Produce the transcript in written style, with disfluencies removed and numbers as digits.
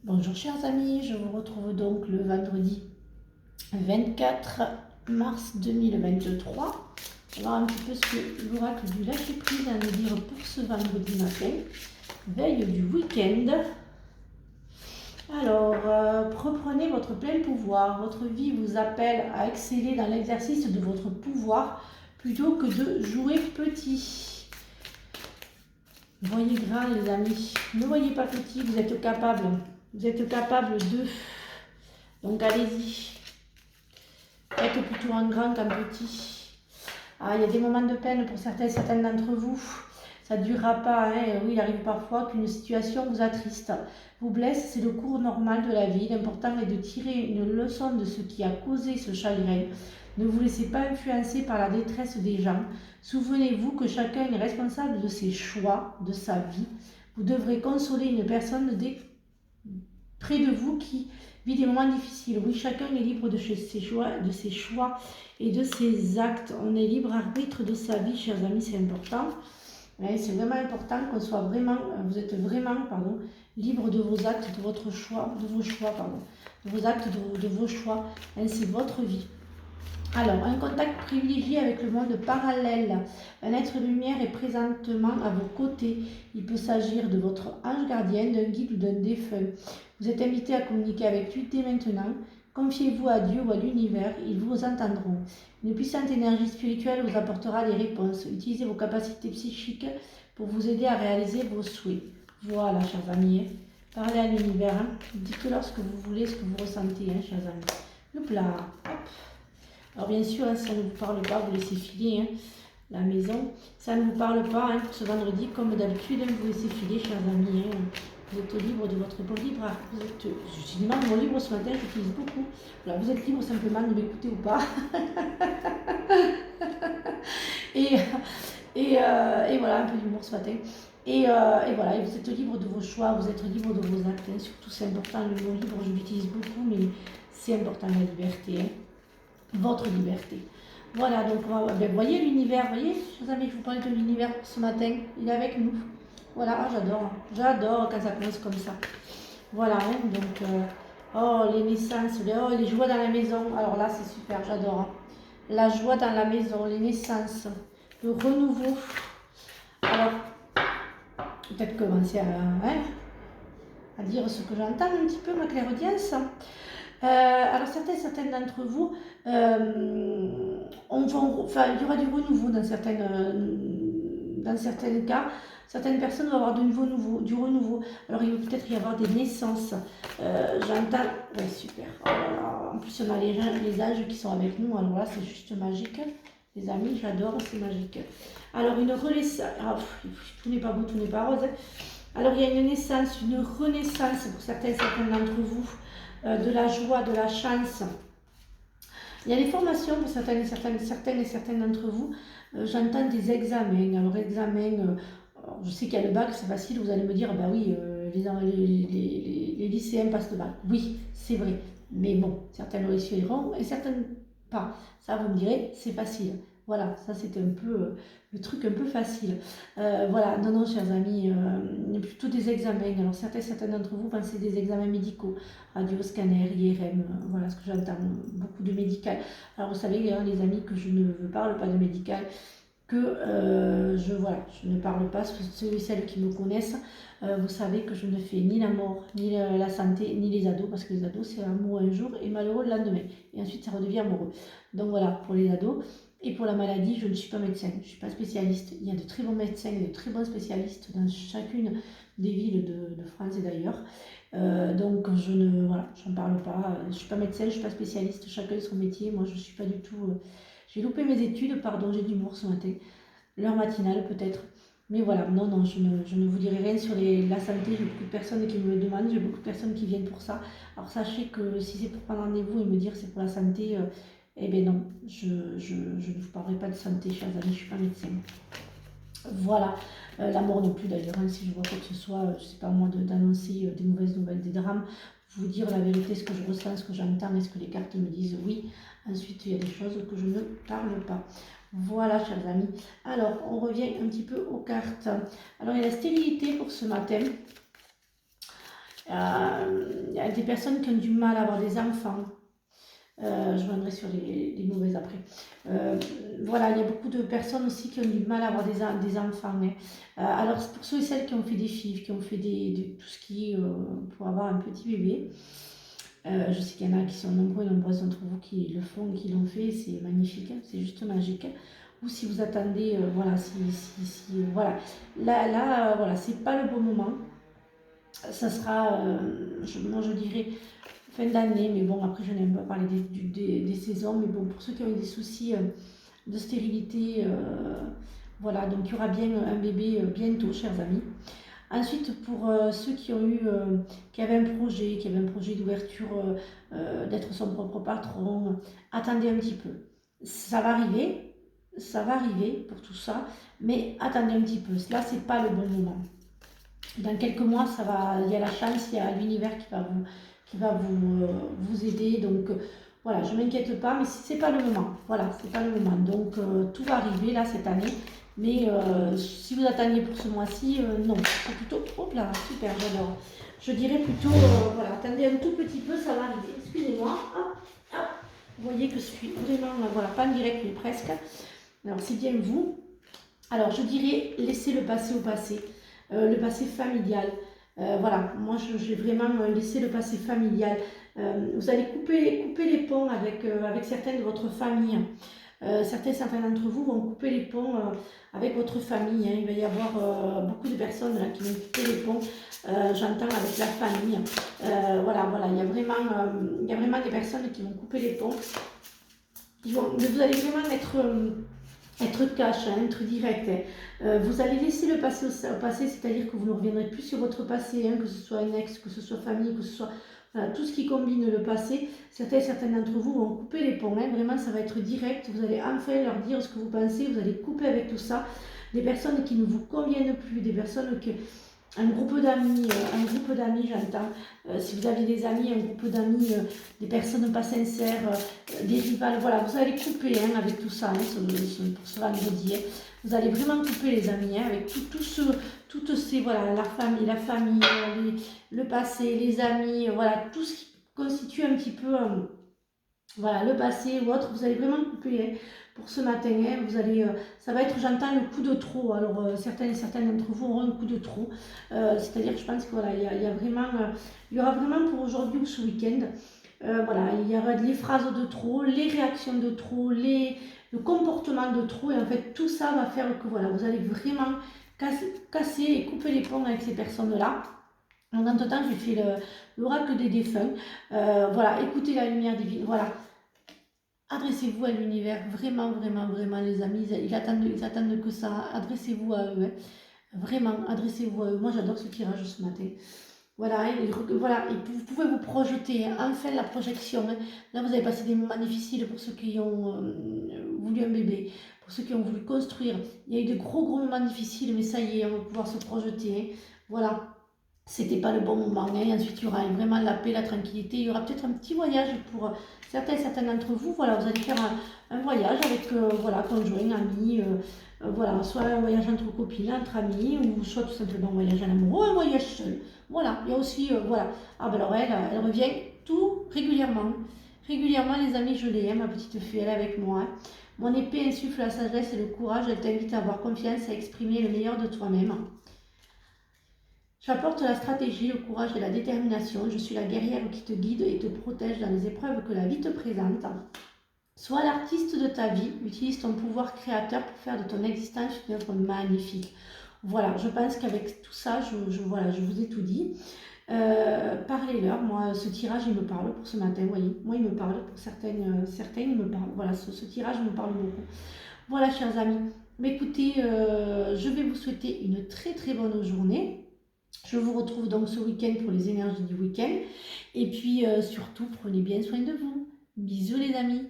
Bonjour chers amis, je vous retrouve donc le vendredi 24 mars 2023. On va voir un petit peu ce que l'oracle du lâcher prise a à nous dire pour ce vendredi matin, veille du week-end. Alors, reprenez votre plein pouvoir. Votre vie vous appelle à exceller dans l'exercice de votre pouvoir plutôt que de jouer petit. Voyez grand les amis, ne voyez pas petit, vous êtes capable. Vous êtes capable de. Donc allez-y. Faites plutôt en grand qu'en petit. Ah, il y a des moments de peine pour certaines d'entre vous. Ça ne durera pas. Hein. Oui, il arrive parfois qu'une situation vous attriste, vous blesse. C'est le cours normal de la vie. L'important est de tirer une leçon de ce qui a causé ce chagrin. Ne vous laissez pas influencer par la détresse des gens. Souvenez-vous que chacun est responsable de ses choix, de sa vie. Vous devrez consoler une personne près de vous qui vit des moments difficiles. Oui, chacun est libre de ses choix et de ses actes. On est libre arbitre de sa vie, chers amis, c'est important. C'est vraiment important qu'on soit vraiment, vous êtes vraiment, libre de vos actes, de votre choix, de vos choix, de vos actes, de vos choix. C'est votre vie. Alors, un contact privilégié avec le monde parallèle. Un être lumière est présentement à vos côtés. Il peut s'agir de votre ange gardien, d'un guide ou d'un défunt. Vous êtes invité à communiquer avec lui dès maintenant. Confiez-vous à Dieu ou à l'univers, ils vous entendront. Une puissante énergie spirituelle vous apportera des réponses. Utilisez vos capacités psychiques pour vous aider à réaliser vos souhaits. Voilà, chers amis. Parlez à l'univers. Dites-leur ce que vous voulez, ce que vous ressentez, chers amis. Hop là, hop. Alors bien sûr, si ça ne vous parle pas, vous laissez filer la maison. Ça ne vous parle pas pour ce vendredi, comme d'habitude, vous laissez filer, chers amis. Vous êtes libre de votre libre. Vous êtes, je dis non, mon libre ce matin, j'utilise beaucoup. Voilà, vous êtes libre simplement de m'écouter ou pas. et voilà, un peu d'humour ce matin. Et voilà, vous êtes libre de vos choix, vous êtes libre de vos actes. Surtout, c'est important, le mot libre, je l'utilise beaucoup, mais c'est important la liberté. Votre liberté. Voilà, donc vous voyez l'univers, vous voyez, chers amis, je vous parle de l'univers ce matin, il est avec nous. Voilà, j'adore quand ça commence comme ça. Voilà, donc, oh, les naissances, les joies dans la maison, alors là, c'est super, j'adore. La joie dans la maison, les naissances, le renouveau. Alors, peut-être commencer à dire ce que j'entends un petit peu, ma clairaudience. Alors certaines d'entre vous, il y aura du renouveau dans certains cas. Certaines personnes vont avoir du renouveau. Alors il va peut-être y avoir des naissances. J'entends, ouais, super. Oh là là. En plus on a les âges qui sont avec nous. Alors là c'est juste magique. Les amis, j'adore, c'est magique. Alors une renaissance. Tout n'est pas beau, tout n'est pas rose. Alors il y a une naissance, une renaissance pour certaines d'entre vous. De la joie, de la chance. Il y a des formations pour certaines et certaines d'entre vous. J'entends des examens. Alors je sais qu'il y a le bac, c'est facile, vous allez me dire, bah oui, les lycéens passent le bac. Oui, c'est vrai. Mais bon, certaines réussiront et certaines pas. Ça, vous me direz, c'est facile. Voilà, ça c'était un peu le truc un peu facile. Voilà, non, chers amis, plutôt des examens. Alors certains d'entre vous pensez des examens médicaux, radio, scanner, IRM, voilà ce que j'entends, beaucoup de médical. Alors vous savez, les amis, que je ne parle pas de médical, que je ne parle pas, ceux et celles qui me connaissent, vous savez que je ne fais ni la mort, ni la santé, ni les ados, parce que les ados c'est amoureux un jour et malheureux le lendemain, et ensuite ça redevient amoureux. Donc voilà, pour les ados. Et pour la maladie, je ne suis pas médecin, je ne suis pas spécialiste. Il y a de très bons médecins et de très bons spécialistes dans chacune des villes de France et d'ailleurs. Donc j'en parle pas. Je ne suis pas médecin, je ne suis pas spécialiste, chacun son métier. Moi je ne suis pas du tout... J'ai loupé mes études, pardon, j'ai de l'humour ce matin. L'heure matinale peut-être. Mais voilà, non, je ne vous dirai rien sur la santé. J'ai beaucoup de personnes qui me le demandent, j'ai beaucoup de personnes qui viennent pour ça. Alors sachez que si c'est pour prendre rendez-vous et me dire c'est pour la santé, eh bien non, je ne vous parlerai pas de santé, chers amis, je ne suis pas médecin. Voilà, la mort non plus d'ailleurs, si je vois quoi que ce soit, je ne sais pas moi d'annoncer des mauvaises nouvelles, des drames, vous dire la vérité, ce que je ressens, ce que j'entends, est-ce que les cartes me disent oui. Ensuite, il y a des choses que je ne parle pas. Voilà, chers amis. Alors, on revient un petit peu aux cartes. Alors, il y a la stérilité pour ce matin. Il y a des personnes qui ont du mal à avoir des enfants. Je reviendrai sur les mauvaises après. Voilà, il y a beaucoup de personnes aussi qui ont du mal à avoir des enfants. Hein. Alors, pour ceux et celles qui ont fait des FIV, qui ont fait tout ce qui est pour avoir un petit bébé, je sais qu'il y en a qui sont nombreux et nombreuses d'entre vous qui le font, qui l'ont fait, c'est magnifique, hein, c'est juste magique. Ou si vous attendez, voilà, voilà. Là voilà, c'est pas le bon moment. Ça sera, moi je dirais, fin d'année, mais bon, après je n'aime pas parler des saisons, mais bon, pour ceux qui ont eu des soucis de stérilité, voilà, donc il y aura bien un bébé bientôt, chers amis. Ensuite, pour ceux qui ont eu, qui avaient un projet d'ouverture, d'être son propre patron, attendez un petit peu. Ça va arriver pour tout ça, mais attendez un petit peu. Là, c'est pas le bon moment. Dans quelques mois, ça va, il y a la chance, il y a l'univers qui va vous aider. Donc voilà, je ne m'inquiète pas, mais c'est pas le moment. Voilà, c'est pas le moment. Donc tout va arriver là cette année. Mais si vous attendiez pour ce mois-ci, non. C'est plutôt, hop là, super, j'adore. Je dirais plutôt, voilà, attendez un tout petit peu, ça va arriver. Excusez-moi. Hop, hop. Vous voyez que je suis vraiment, voilà, pas en direct, mais presque. Alors c'est bien vous. Alors je dirais, laissez le passé au passé. Le passé familial. Voilà, moi j'ai vraiment laissé le passé familial. Vous allez couper les ponts avec certaines de votre famille. Certains d'entre vous vont couper les ponts avec votre famille. Hein. Il va y avoir beaucoup de personnes là, qui vont couper les ponts, j'entends avec la famille. Voilà, il y a vraiment des personnes qui vont couper les ponts. Vous allez vraiment être cash, hein, être direct. Hein. Vous allez laisser le passé au passé, c'est-à-dire que vous ne reviendrez plus sur votre passé, hein, que ce soit un ex, que ce soit famille, que ce soit voilà, tout ce qui combine le passé. Certains d'entre vous vont couper les ponts, hein, vraiment ça va être direct. Vous allez enfin leur dire ce que vous pensez, vous allez couper avec tout ça. Des personnes qui ne vous conviennent plus, des personnes que... Un groupe d'amis, j'entends. Si vous aviez des amis, un groupe d'amis, des personnes pas sincères, des rivales, voilà, vous allez couper hein, avec tout ça, hein, pour ce vendredi. Hein. Vous allez vraiment couper les amis, hein, avec toutes ces, voilà, la famille, le passé, les amis, voilà, tout ce qui constitue un petit peu, voilà, le passé ou autre, vous allez vraiment couper. Hein pour ce matin. Hein, vous allez, ça va être, j'entends, le coup de trop. Alors, certains d'entre vous auront un coup de trop. C'est-à-dire que je pense que voilà, il y aura vraiment pour aujourd'hui ou ce week-end, voilà, il y aura les phrases de trop, les réactions de trop, le comportement de trop. Et en fait, tout ça va faire que voilà, vous allez vraiment casser et couper les ponts avec ces personnes-là. En même temps, j'ai fait l'oracle des défunts. Voilà, écoutez la lumière divine. Voilà. Adressez-vous à l'univers, vraiment, les amis, ils attendent que ça. Adressez-vous à eux, hein. Vraiment, adressez-vous à eux. Moi, j'adore ce tirage ce matin. Voilà, et vous pouvez vous projeter, hein. Enfin, la projection. Hein. Là, vous avez passé des moments difficiles pour ceux qui ont voulu un bébé, pour ceux qui ont voulu construire. Il y a eu de gros moments difficiles, mais ça y est, on va pouvoir se projeter. Hein. Voilà. C'était pas le bon moment. Hein. Ensuite, il y aura vraiment la paix, la tranquillité. Il y aura peut-être un petit voyage pour certains d'entre vous. Voilà, vous allez faire un voyage avec voilà, conjoint, amis. Voilà, soit un voyage entre copines, entre amis, ou soit tout simplement un voyage en amour, ou un voyage seul. Voilà, il y a aussi, voilà. Ah ben alors elle revient tout régulièrement. Régulièrement, les amis, je l'ai, hein, ma petite fée, elle est avec moi. Hein. Mon épée insuffle la sagesse et le courage. Elle t'invite à avoir confiance, à exprimer le meilleur de toi-même. J'apporte la stratégie, le courage et la détermination. Je suis la guerrière qui te guide et te protège dans les épreuves que la vie te présente. Sois l'artiste de ta vie. Utilise ton pouvoir créateur pour faire de ton existence une œuvre magnifique. Voilà, je pense qu'avec tout ça, voilà, je vous ai tout dit. Parlez-leur. Moi, ce tirage, il me parle pour ce matin. Vous voyez, moi, il me parle. Pour certains, il me parle. Voilà, ce tirage me parle beaucoup. Voilà, chers amis. Mais écoutez, je vais vous souhaiter une très bonne journée. Je vous retrouve donc ce week-end pour les énergies du week-end. Et puis surtout, prenez bien soin de vous. Bisous les amis.